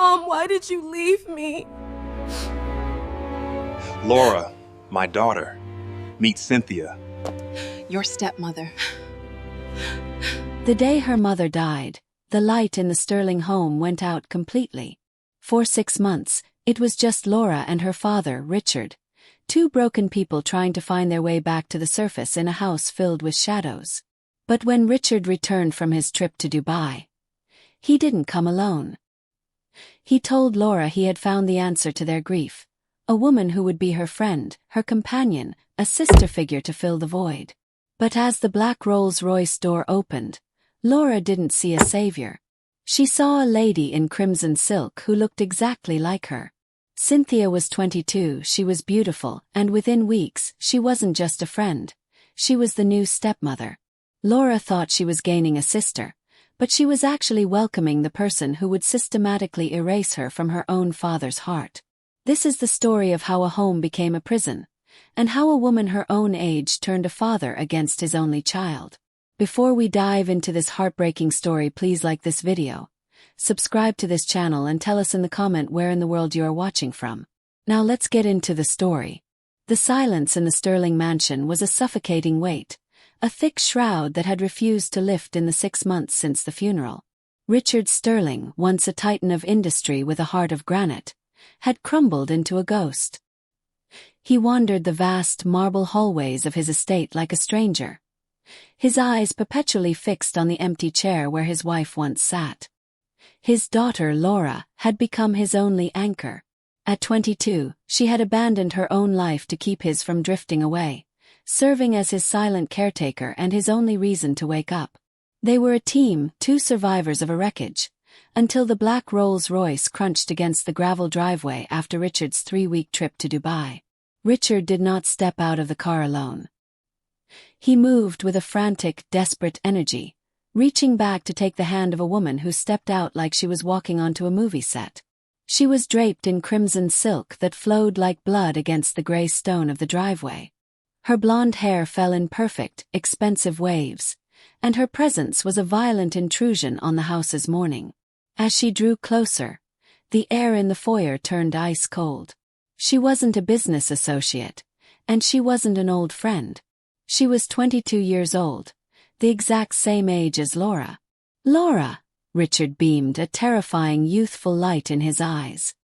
Mom, why did you leave me? Lora, my daughter. Meet Cynthia. Your stepmother. The day her mother died, the light in the Sterling home went out completely. For 6 months, it was just Lora and her father, Richard, two broken people trying to find their way back to the surface in a house filled with shadows. But when Richard returned from his trip to Dubai, he didn't come alone. He told Lora he had found the answer to their grief, a woman who would be her friend, her companion, a sister figure to fill the void. But as the black Rolls-Royce door opened, Lora didn't see a savior. She saw a lady in crimson silk who looked exactly like her. Cynthia was 22, she was beautiful, and within weeks, she wasn't just a friend. She was the new stepmother. Lora thought she was gaining a sister, but she was actually welcoming the person who would systematically erase her from her own father's heart. This is the story of how a home became a prison, and how a woman her own age turned a father against his only child. Before we dive into this heartbreaking story, please like this video, subscribe to this channel and tell us in the comment where in the world you are watching from. Now let's get into the story. The silence in the Sterling mansion was a suffocating weight, a thick shroud that had refused to lift in the 6 months since the funeral. Richard Sterling, once a titan of industry with a heart of granite, had crumbled into a ghost. He wandered the vast marble hallways of his estate like a stranger, his eyes perpetually fixed on the empty chair where his wife once sat. His daughter Lora had become his only anchor. At 22, she had abandoned her own life to keep his from drifting away, serving as his silent caretaker and his only reason to wake up. They were a team, two survivors of a wreckage, until the black Rolls-Royce crunched against the gravel driveway after Richard's 3-week trip to Dubai. Richard did not step out of the car alone. He moved with a frantic, desperate energy, reaching back to take the hand of a woman who stepped out like she was walking onto a movie set. She was draped in crimson silk that flowed like blood against the gray stone of the driveway. Her blonde hair fell in perfect, expensive waves, and her presence was a violent intrusion on the house's morning. As she drew closer, the air in the foyer turned ice cold. She wasn't a business associate, and she wasn't an old friend. She was 22 years old, the exact same age as Lora. Lora! Richard beamed, a terrifying youthful light in his eyes.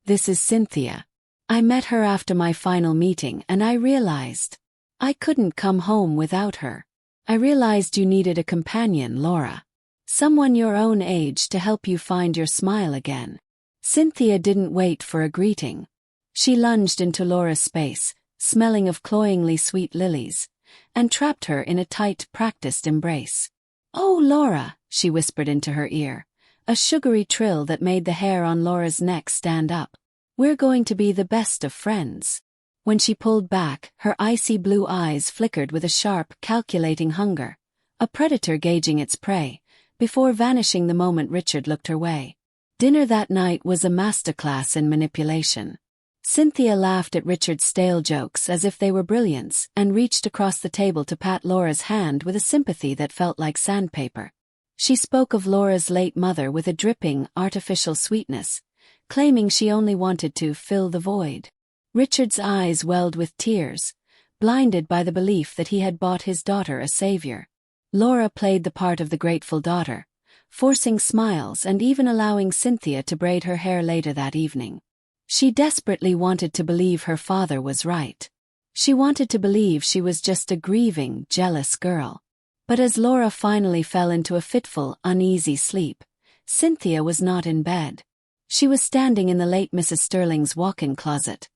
This is Cynthia. I met her after my final meeting and I realized I couldn't come home without her. I realized you needed a companion, Lora. Someone your own age to help you find your smile again. Cynthia didn't wait for a greeting. She lunged into Lora's space, smelling of cloyingly sweet lilies, and trapped her in a tight, practiced embrace. "Oh, Lora," she whispered into her ear, a sugary trill that made the hair on Lora's neck stand up. "We're going to be the best of friends." When she pulled back, her icy blue eyes flickered with a sharp, calculating hunger, a predator gauging its prey, before vanishing the moment Richard looked her way. Dinner that night was a masterclass in manipulation. Cynthia laughed at Richard's stale jokes as if they were brilliance and reached across the table to pat Lora's hand with a sympathy that felt like sandpaper. She spoke of Lora's late mother with a dripping, artificial sweetness, claiming she only wanted to fill the void. Richard's eyes welled with tears, blinded by the belief that he had bought his daughter a savior. Lora played the part of the grateful daughter, forcing smiles and even allowing Cynthia to braid her hair later that evening. She desperately wanted to believe her father was right. She wanted to believe she was just a grieving, jealous girl. But as Lora finally fell into a fitful, uneasy sleep, Cynthia was not in bed. She was standing in the late Mrs. Sterling's walk-in closet,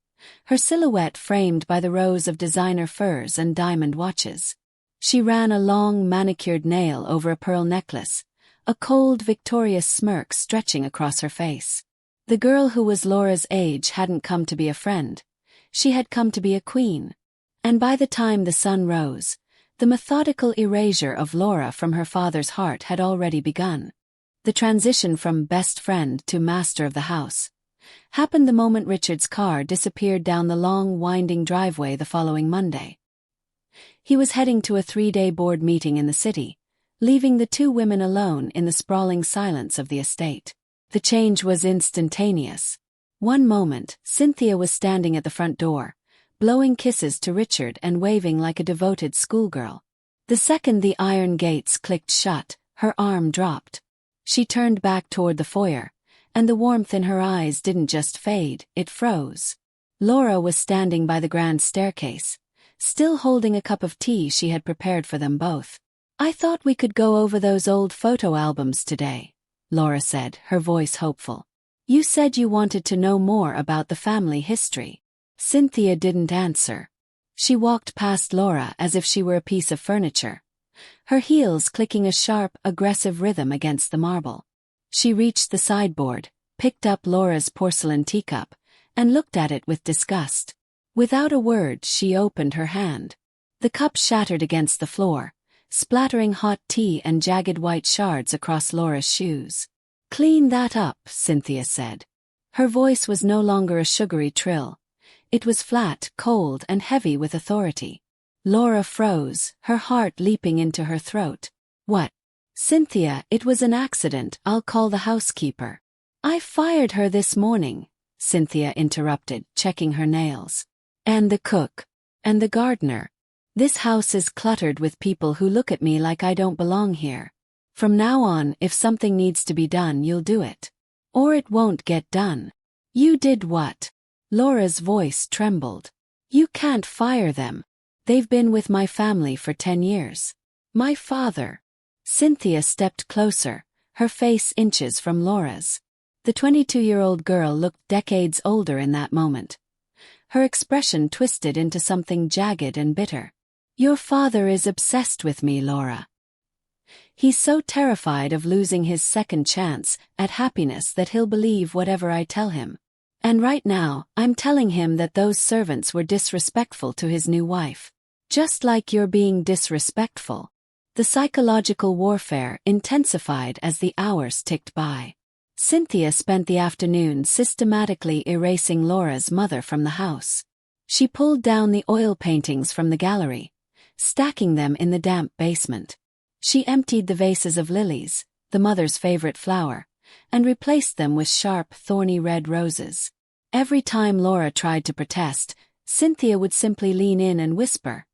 her silhouette framed by the rows of designer furs and diamond watches. She ran a long, manicured nail over a pearl necklace, a cold, victorious smirk stretching across her face. The girl who was Lora's age hadn't come to be a friend. She had come to be a queen. And by the time the sun rose, the methodical erasure of Lora from her father's heart had already begun. The transition from best friend to master of the house happened the moment Richard's car disappeared down the long, winding driveway the following Monday. He was heading to a 3-day board meeting in the city, leaving the two women alone in the sprawling silence of the estate. The change was instantaneous. One moment, Cynthia was standing at the front door, blowing kisses to Richard and waving like a devoted schoolgirl. The second the iron gates clicked shut, her arm dropped. She turned back toward the foyer, and the warmth in her eyes didn't just fade, it froze. Lora was standing by the grand staircase, still holding a cup of tea she had prepared for them both. "I thought we could go over those old photo albums today," Lora said, her voice hopeful. "You said you wanted to know more about the family history." Cynthia didn't answer. She walked past Lora as if she were a piece of furniture, her heels clicking a sharp, aggressive rhythm against the marble. She reached the sideboard, picked up Laura's porcelain teacup, and looked at it with disgust. Without a word, she opened her hand. The cup shattered against the floor, splattering hot tea and jagged white shards across Laura's shoes. "Clean that up," Cynthia said. Her voice was no longer a sugary trill. It was flat, cold, and heavy with authority. Lora froze, her heart leaping into her throat. "What?" "Cynthia, it was an accident. I'll call the housekeeper." "I fired her this morning," Cynthia interrupted, checking her nails. "And the cook. And the gardener. This house is cluttered with people who look at me like I don't belong here. From now on, if something needs to be done, you'll do it. Or it won't get done." "You did what?" Laura's voice trembled. "You can't fire them. They've been with my family for 10 years. My father." Cynthia stepped closer, her face inches from Laura's. The 22-year-old girl looked decades older in that moment. Her expression twisted into something jagged and bitter. "Your father is obsessed with me, Lora. He's so terrified of losing his second chance at happiness that he'll believe whatever I tell him. And right now, I'm telling him that those servants were disrespectful to his new wife. Just like you're being disrespectful." The psychological warfare intensified as the hours ticked by. Cynthia spent the afternoon systematically erasing Laura's mother from the house. She pulled down the oil paintings from the gallery, stacking them in the damp basement. She emptied the vases of lilies, the mother's favorite flower, and replaced them with sharp, thorny red roses. Every time Lora tried to protest, Cynthia would simply lean in and whisper,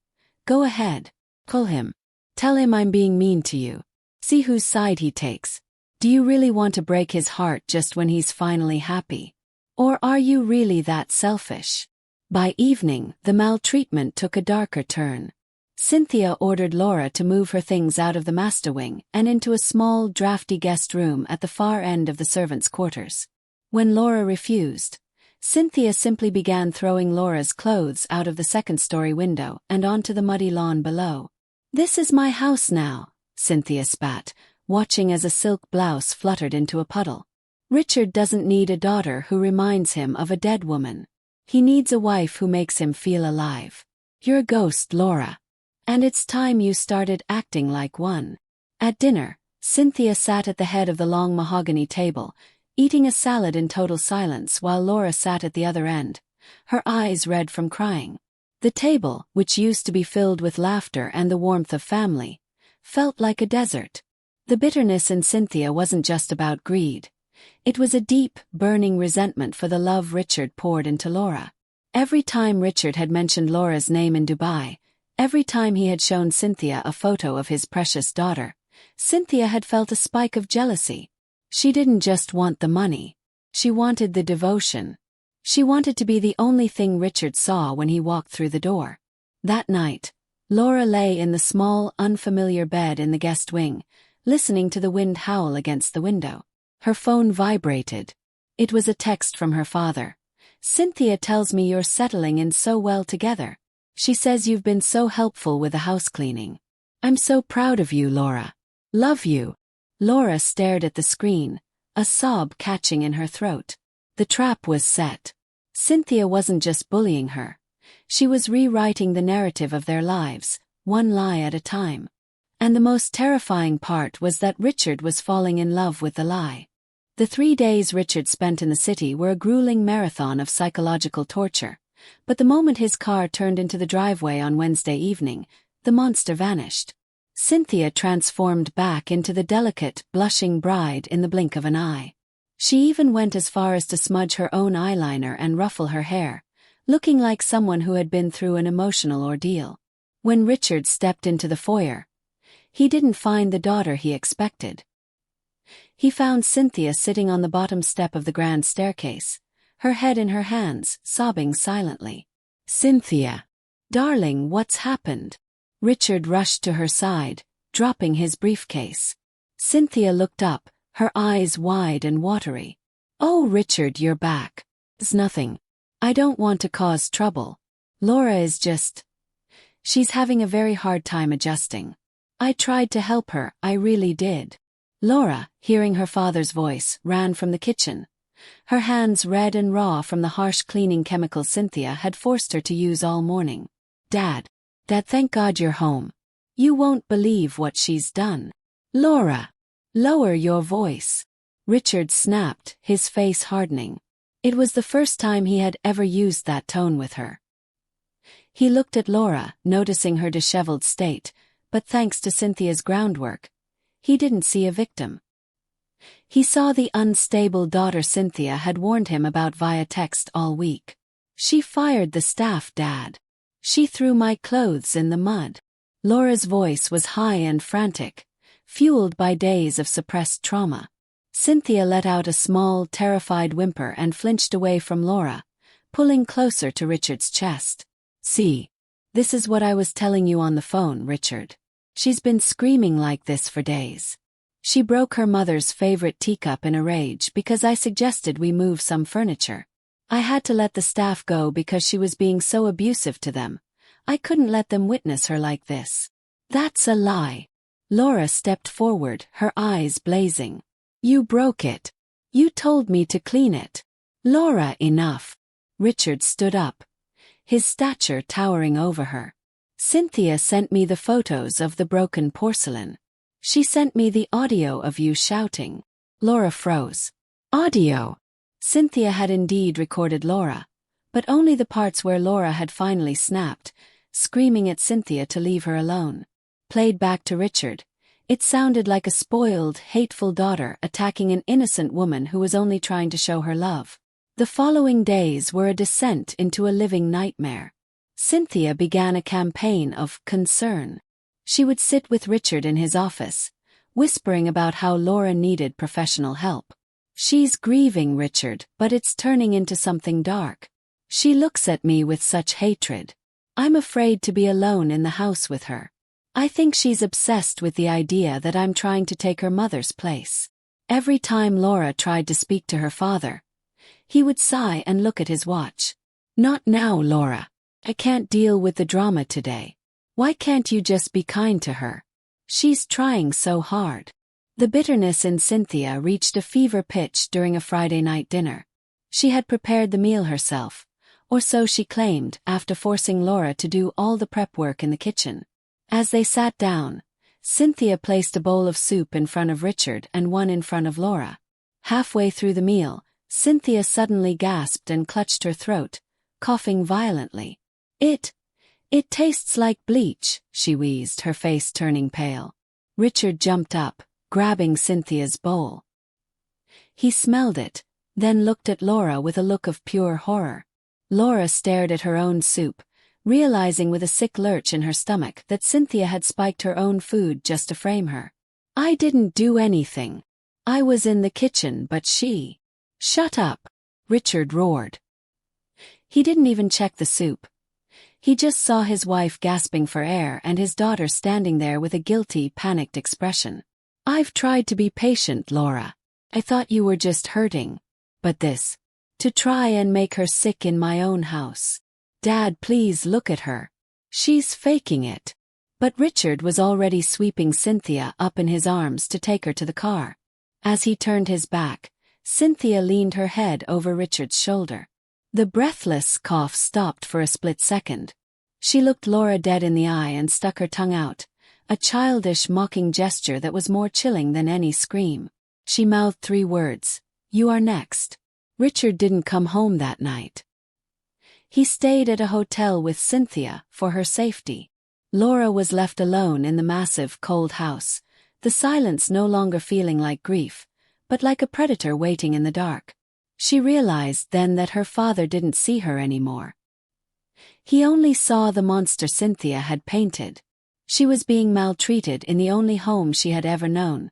"Go ahead. Call him. Tell him I'm being mean to you. See whose side he takes. Do you really want to break his heart just when he's finally happy? Or are you really that selfish?" By evening, the maltreatment took a darker turn. Cynthia ordered Lora to move her things out of the master wing and into a small, drafty guest room at the far end of the servants' quarters. When Lora refused, Cynthia simply began throwing Laura's clothes out of the second-story window and onto the muddy lawn below. "This is my house now," Cynthia spat, watching as a silk blouse fluttered into a puddle. "Richard doesn't need a daughter who reminds him of a dead woman. He needs a wife who makes him feel alive. You're a ghost, Lora. And it's time you started acting like one." At dinner, Cynthia sat at the head of the long mahogany table, eating a salad in total silence while Lora sat at the other end, her eyes red from crying. The table, which used to be filled with laughter and the warmth of family, felt like a desert. The bitterness in Cynthia wasn't just about greed. It was a deep, burning resentment for the love Richard poured into Lora. Every time Richard had mentioned Laura's name in Dubai, every time he had shown Cynthia a photo of his precious daughter, Cynthia had felt a spike of jealousy. She didn't just want the money. She wanted the devotion. She wanted to be the only thing Richard saw when he walked through the door. That night, Lora lay in the small, unfamiliar bed in the guest wing, listening to the wind howl against the window. Her phone vibrated. It was a text from her father. "Cynthia tells me you're settling in so well together. She says you've been so helpful with the house cleaning. I'm so proud of you, Lora. Love you." Lora stared at the screen, a sob catching in her throat. The trap was set. Cynthia wasn't just bullying her. She was rewriting the narrative of their lives, one lie at a time. And the most terrifying part was that Richard was falling in love with the lie. The 3 days Richard spent in the city were a grueling marathon of psychological torture, but the moment his car turned into the driveway on Wednesday evening, the monster vanished. Cynthia transformed back into the delicate, blushing bride in the blink of an eye. She even went as far as to smudge her own eyeliner and ruffle her hair, looking like someone who had been through an emotional ordeal. When Richard stepped into the foyer, he didn't find the daughter he expected. He found Cynthia sitting on the bottom step of the grand staircase, her head in her hands, sobbing silently. "Cynthia. Darling, what's happened?" Richard rushed to her side, dropping his briefcase. Cynthia looked up, her eyes wide and watery. "Oh, Richard, you're back." "It's nothing. I don't want to cause trouble. Lora is she's having a very hard time adjusting. I tried to help her, I really did." Lora, hearing her father's voice, ran from the kitchen, her hands red and raw from the harsh cleaning chemicals Cynthia had forced her to use all morning. Dad, thank God you're home. You won't believe what she's done." "Lora, lower your voice," Richard snapped, his face hardening. It was the first time he had ever used that tone with her. He looked at Lora, noticing her disheveled state, but thanks to Cynthia's groundwork, he didn't see a victim. He saw the unstable daughter Cynthia had warned him about via text all week. "She fired the staff, Dad. She threw my clothes in the mud." Lora's voice was high and frantic, fueled by days of suppressed trauma. Cynthia let out a small, terrified whimper and flinched away from Lora, pulling closer to Richard's chest. "See, this is what I was telling you on the phone, Richard. She's been screaming like this for days. She broke her mother's favorite teacup in a rage because I suggested we move some furniture. I had to let the staff go because she was being so abusive to them. I couldn't let them witness her like this." "That's a lie." Lora stepped forward, her eyes blazing. "You broke it. You told me to clean it." "Lora, enough." Richard stood up, his stature towering over her. "Cynthia sent me the photos of the broken porcelain. She sent me the audio of you shouting." Lora froze. Audio? Cynthia had indeed recorded Lora, but only the parts where Lora had finally snapped, screaming at Cynthia to leave her alone. Played back to Richard, it sounded like a spoiled, hateful daughter attacking an innocent woman who was only trying to show her love. The following days were a descent into a living nightmare. Cynthia began a campaign of concern. She would sit with Richard in his office, whispering about how Lora needed professional help. "She's grieving, Richard, but it's turning into something dark. She looks at me with such hatred. I'm afraid to be alone in the house with her. I think she's obsessed with the idea that I'm trying to take her mother's place." Every time Lora tried to speak to her father, he would sigh and look at his watch. "Not now, Lora. I can't deal with the drama today. Why can't you just be kind to her? She's trying so hard." The bitterness in Cynthia reached a fever pitch during a Friday night dinner. She had prepared the meal herself, or so she claimed, after forcing Lora to do all the prep work in the kitchen. As they sat down, Cynthia placed a bowl of soup in front of Richard and one in front of Lora. Halfway through the meal, Cynthia suddenly gasped and clutched her throat, coughing violently. It tastes like bleach," she wheezed, her face turning pale. Richard jumped up, grabbing Cynthia's bowl. He smelled it, then looked at Lora with a look of pure horror. Lora stared at her own soup, realizing with a sick lurch in her stomach that Cynthia had spiked her own food just to frame her. "I didn't do anything. I was in the kitchen, but she—" "Shut up," Richard roared. He didn't even check the soup. He just saw his wife gasping for air and his daughter standing there with a guilty, panicked expression. "I've tried to be patient, Lora. I thought you were just hurting. But this, to try and make her sick in my own house. Dad, please look at her. She's faking it." But Richard was already sweeping Cynthia up in his arms to take her to the car. As he turned his back, Cynthia leaned her head over Richard's shoulder. The breathless cough stopped for a split second. She looked Lora dead in the eye and stuck her tongue out, a childish, mocking gesture that was more chilling than any scream. She mouthed 3 words, "You are next." Richard didn't come home that night. He stayed at a hotel with Cynthia for her safety. Lora was left alone in the massive, cold house, the silence no longer feeling like grief, but like a predator waiting in the dark. She realized then that her father didn't see her anymore. He only saw the monster Cynthia had painted. She was being maltreated in the only home she had ever known,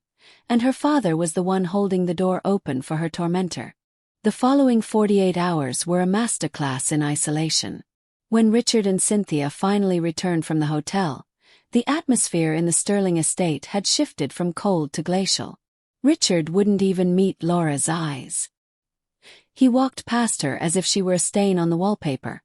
and her father was the one holding the door open for her tormentor. The following 48 hours were a masterclass in isolation. When Richard and Cynthia finally returned from the hotel, the atmosphere in the Sterling estate had shifted from cold to glacial. Richard wouldn't even meet Lora's eyes. He walked past her as if she were a stain on the wallpaper.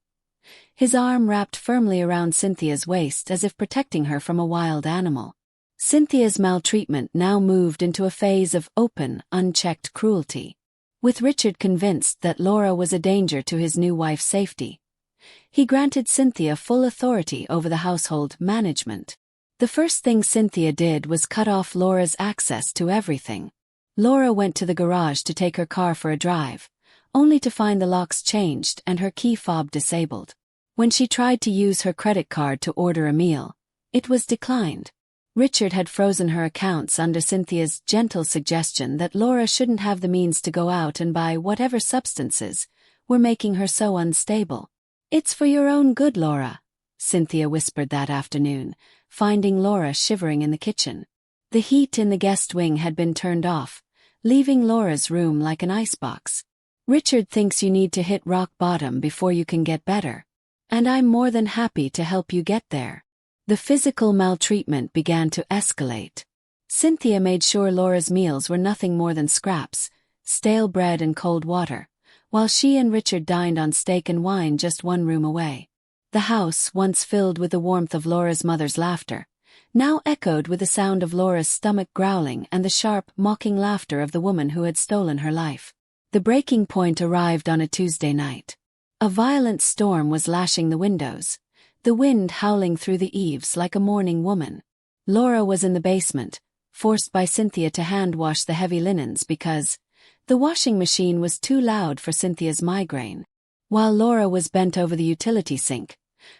His arm wrapped firmly around Cynthia's waist as if protecting her from a wild animal. Cynthia's maltreatment now moved into a phase of open, unchecked cruelty. With Richard convinced that Lora was a danger to his new wife's safety, he granted Cynthia full authority over the household management. The first thing Cynthia did was cut off Lora's access to everything. Lora went to the garage to take her car for a drive, only to find the locks changed and her key fob disabled. When she tried to use her credit card to order a meal, it was declined. Richard had frozen her accounts under Cynthia's gentle suggestion that Lora shouldn't have the means to go out and buy whatever substances were making her so unstable. "It's for your own good, Lora," Cynthia whispered that afternoon, finding Lora shivering in the kitchen. The heat in the guest wing had been turned off, leaving Lora's room like an icebox. "Richard thinks you need to hit rock bottom before you can get better. And I'm more than happy to help you get there." The physical maltreatment began to escalate. Cynthia made sure Lora's meals were nothing more than scraps, stale bread and cold water, while she and Richard dined on steak and wine just one room away. The house, once filled with the warmth of Lora's mother's laughter, now echoed with the sound of Lora's stomach growling and the sharp, mocking laughter of the woman who had stolen her life. The breaking point arrived on a Tuesday night. A violent storm was lashing the windows, the wind howling through the eaves like a mourning woman. Lora was in the basement, forced by Cynthia to hand-wash the heavy linens because the washing machine was too loud for Cynthia's migraine. While Lora was bent over the utility sink,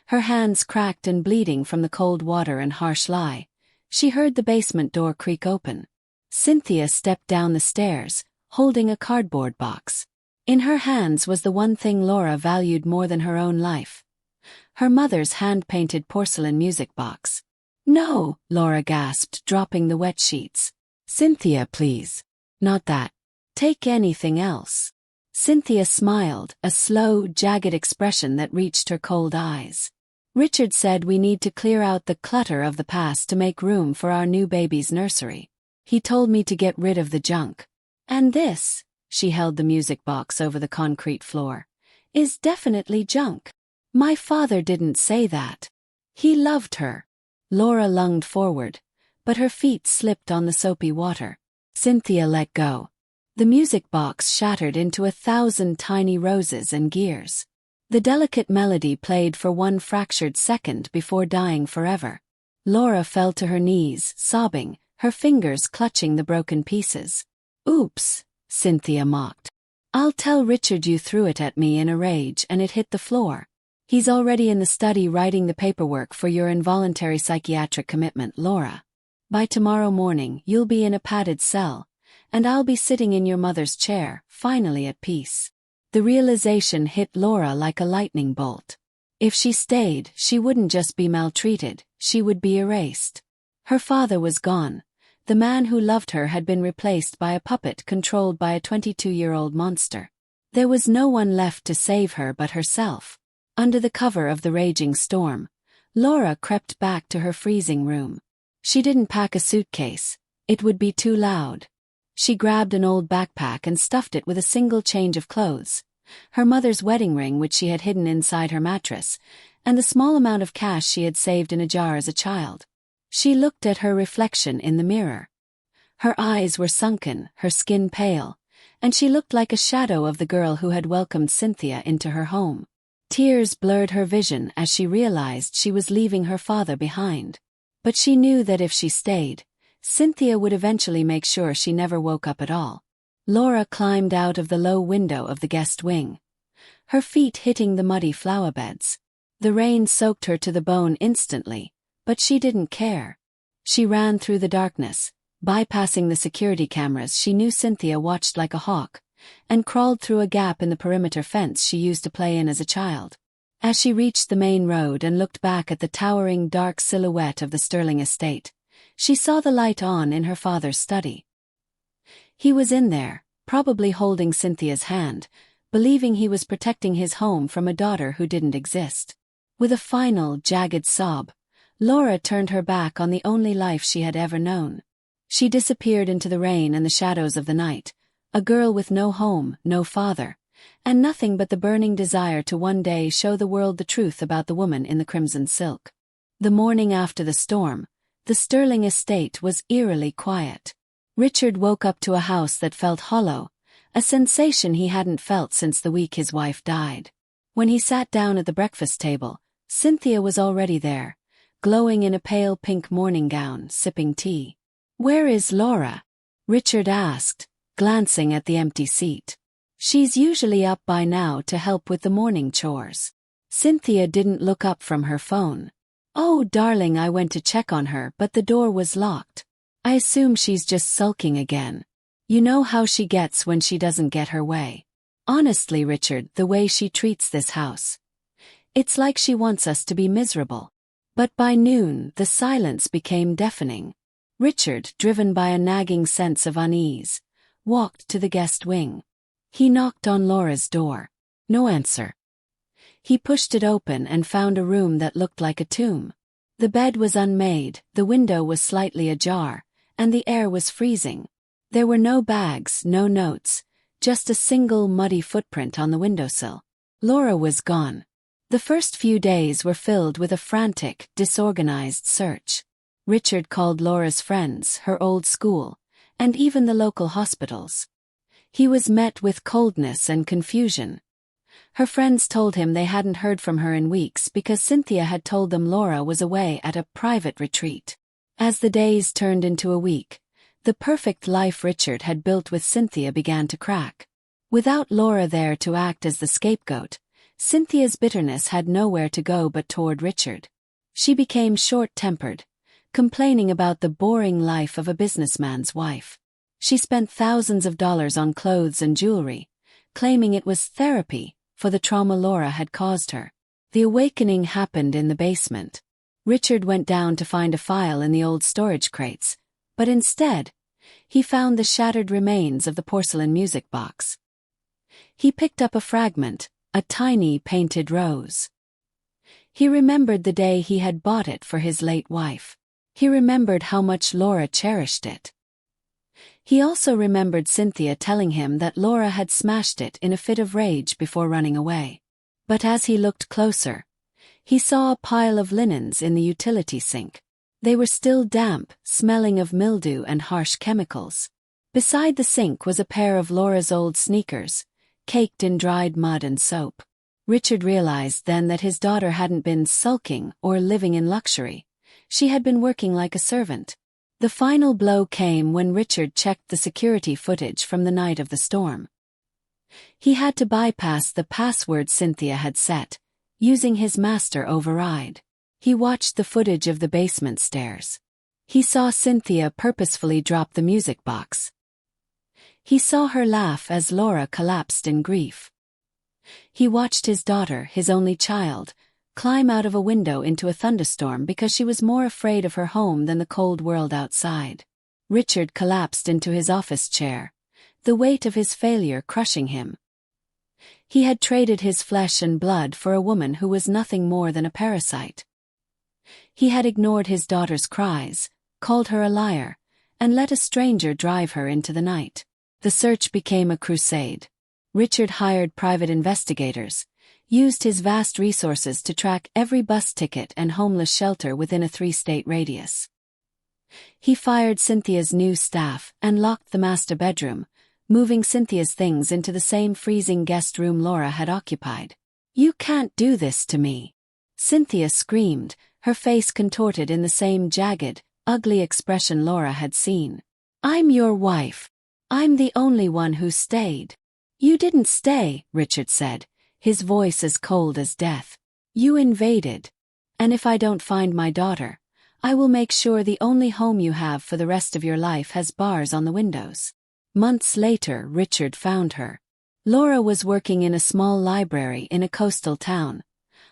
her hands cracked and bleeding from the cold water and harsh lie, she heard the basement door creak open. Cynthia stepped down the stairs, holding a cardboard box. In her hands was the one thing Lora valued more than her own life: her mother's hand-painted porcelain music box. "No," Lora gasped, dropping the wet sheets. "Cynthia, please. Not that. Take anything else." Cynthia smiled, a slow, jagged expression that reached her cold eyes. "Richard said we need to clear out the clutter of the past to make room for our new baby's nursery. He told me to get rid of the junk. And this," she held the music box over the concrete floor, "is definitely junk. My father didn't say that. He loved her." Lora lunged forward, but her feet slipped on the soapy water. Cynthia let go. The music box shattered into 1,000 tiny roses and gears. The delicate melody played for one fractured second before dying forever. Lora fell to her knees, sobbing, her fingers clutching the broken pieces. "Oops," Cynthia mocked. "I'll tell Richard you threw it at me in a rage and it hit the floor. He's already in the study writing the paperwork for your involuntary psychiatric commitment, Lora. By tomorrow morning you'll be in a padded cell, and I'll be sitting in your mother's chair, finally at peace." The realization hit Lora like a lightning bolt. If she stayed, she wouldn't just be maltreated, she would be erased. Her father was gone. The man who loved her had been replaced by a puppet controlled by a 22-year-old monster. There was no one left to save her but herself. Under the cover of the raging storm, Lora crept back to her freezing room. She didn't pack a suitcase. It would be too loud. She grabbed an old backpack and stuffed it with a single change of clothes, her mother's wedding ring which she had hidden inside her mattress, and the small amount of cash she had saved in a jar as a child. She looked at her reflection in the mirror. Her eyes were sunken, her skin pale, and she looked like a shadow of the girl who had welcomed Cynthia into her home. Tears blurred her vision as she realized she was leaving her father behind. But she knew that if she stayed, Cynthia would eventually make sure she never woke up at all. Lora climbed out of the low window of the guest wing, her feet hitting the muddy flower beds. The rain soaked her to the bone instantly, but she didn't care. She ran through the darkness, Bypassing the security cameras, she knew Cynthia watched like a hawk, and crawled through a gap in the perimeter fence she used to play in as a child. As she reached the main road and looked back at the towering dark silhouette of the Sterling estate, she saw the light on in her father's study. He was in there, probably holding Cynthia's hand, believing he was protecting his home from a daughter who didn't exist. With a final, jagged sob, Lora turned her back on the only life she had ever known. She disappeared into the rain and the shadows of the night, a girl with no home, no father, and nothing but the burning desire to one day show the world the truth about the woman in the crimson silk. The morning after the storm, the Sterling estate was eerily quiet. Richard woke up to a house that felt hollow, a sensation he hadn't felt since the week his wife died. When he sat down at the breakfast table, Cynthia was already there, glowing in a pale pink morning gown, sipping tea. "Where is Lora?" Richard asked, glancing at the empty seat. "She's usually up by now to help with the morning chores." Cynthia didn't look up from her phone. "Oh, darling, I went to check on her, but the door was locked. I assume she's just sulking again. You know how she gets when she doesn't get her way. Honestly, Richard, the way she treats this house. It's like she wants us to be miserable." But by noon, the silence became deafening. Richard, driven by a nagging sense of unease, walked to the guest wing. He knocked on Laura's door. No answer. He pushed it open and found a room that looked like a tomb. The bed was unmade, the window was slightly ajar, and the air was freezing. There were no bags, no notes, just a single muddy footprint on the windowsill. Lora was gone. The first few days were filled with a frantic, disorganized search. Richard called Laura's friends, her old school, and even the local hospitals. He was met with coldness and confusion. Her friends told him they hadn't heard from her in weeks because Cynthia had told them Lora was away at a private retreat. As the days turned into a week, the perfect life Richard had built with Cynthia began to crack. Without Lora there to act as the scapegoat, Cynthia's bitterness had nowhere to go but toward Richard. She became short-tempered, complaining about the boring life of a businessman's wife. She spent thousands of dollars on clothes and jewelry, claiming it was therapy for the trauma Lora had caused her. The awakening happened in the basement. Richard went down to find a file in the old storage crates, but instead, he found the shattered remains of the porcelain music box. He picked up a fragment, a tiny painted rose. He remembered the day he had bought it for his late wife. He remembered how much Lora cherished it. He also remembered Cynthia telling him that Lora had smashed it in a fit of rage before running away. But as he looked closer, he saw a pile of linens in the utility sink. They were still damp, smelling of mildew and harsh chemicals. Beside the sink was a pair of Laura's old sneakers, caked in dried mud and soap. Richard realized then that his daughter hadn't been sulking or living in luxury. She had been working like a servant. The final blow came when Richard checked the security footage from the night of the storm. He had to bypass the password Cynthia had set, using his master override. He watched the footage of the basement stairs. He saw Cynthia purposefully drop the music box. He saw her laugh as Lora collapsed in grief. He watched his daughter, his only child, climb out of a window into a thunderstorm because she was more afraid of her home than the cold world outside. Richard collapsed into his office chair, the weight of his failure crushing him. He had traded his flesh and blood for a woman who was nothing more than a parasite. He had ignored his daughter's cries, called her a liar, and let a stranger drive her into the night. The search became a crusade. Richard hired private investigators, used his vast resources to track every bus ticket and homeless shelter within a 3-state radius. He fired Cynthia's new staff and locked the master bedroom, moving Cynthia's things into the same freezing guest room Lora had occupied. "You can't do this to me!" Cynthia screamed, her face contorted in the same jagged, ugly expression Lora had seen. "I'm your wife. I'm the only one who stayed." "You didn't stay," Richard said, his voice as cold as death. "You invaded. And if I don't find my daughter, I will make sure the only home you have for the rest of your life has bars on the windows." Months later, Richard found her. Lora was working in a small library in a coastal town,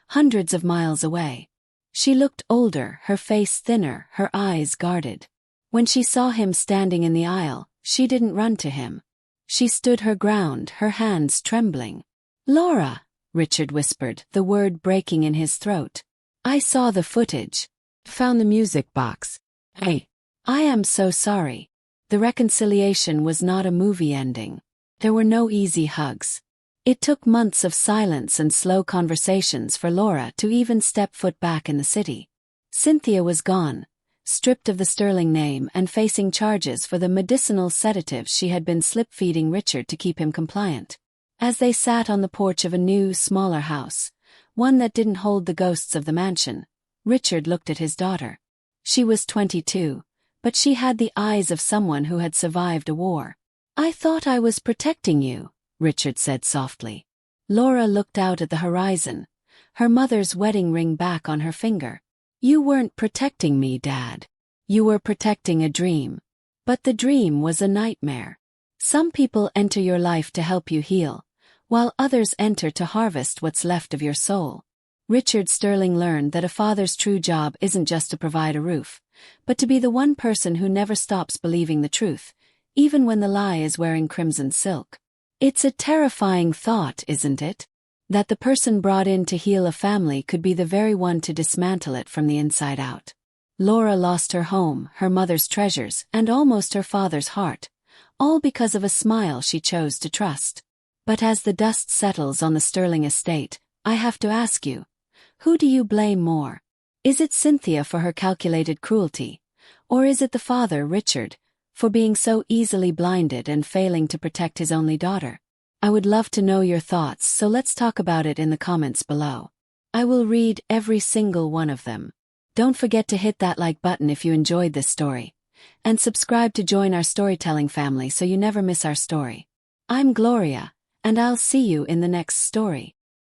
hundreds of miles away. She looked older, her face thinner, her eyes guarded. When she saw him standing in the aisle, she didn't run to him. She stood her ground, her hands trembling. "Lora," Richard whispered, the word breaking in his throat. "I saw the footage. Found the music box. Hey, I am so sorry." The reconciliation was not a movie ending. There were no easy hugs. It took months of silence and slow conversations for Lora to even step foot back in the city. Cynthia was gone, stripped of the sterling name and facing charges for the medicinal sedatives she had been slip-feeding Richard to keep him compliant. As they sat on the porch of a new, smaller house, one that didn't hold the ghosts of the mansion, Richard looked at his daughter. She was 22, but she had the eyes of someone who had survived a war. "I thought I was protecting you," Richard said softly. Lora looked out at the horizon, her mother's wedding ring back on her finger. "You weren't protecting me, Dad. You were protecting a dream. But the dream was a nightmare. Some people enter your life to help you heal, while others enter to harvest what's left of your soul." Richard Sterling learned that a father's true job isn't just to provide a roof, but to be the one person who never stops believing the truth, even when the lie is wearing crimson silk. It's a terrifying thought, isn't it? That the person brought in to heal a family could be the very one to dismantle it from the inside out. Lora lost her home, her mother's treasures, and almost her father's heart, all because of a smile she chose to trust. But as the dust settles on the Sterling estate, I have to ask you, who do you blame more? Is it Cynthia for her calculated cruelty? Or is it the father, Richard, for being so easily blinded and failing to protect his only daughter? I would love to know your thoughts, so let's talk about it in the comments below. I will read every single one of them. Don't forget to hit that like button if you enjoyed this story, and subscribe to join our storytelling family so you never miss our story. I'm Gloria, and I'll see you in the next story.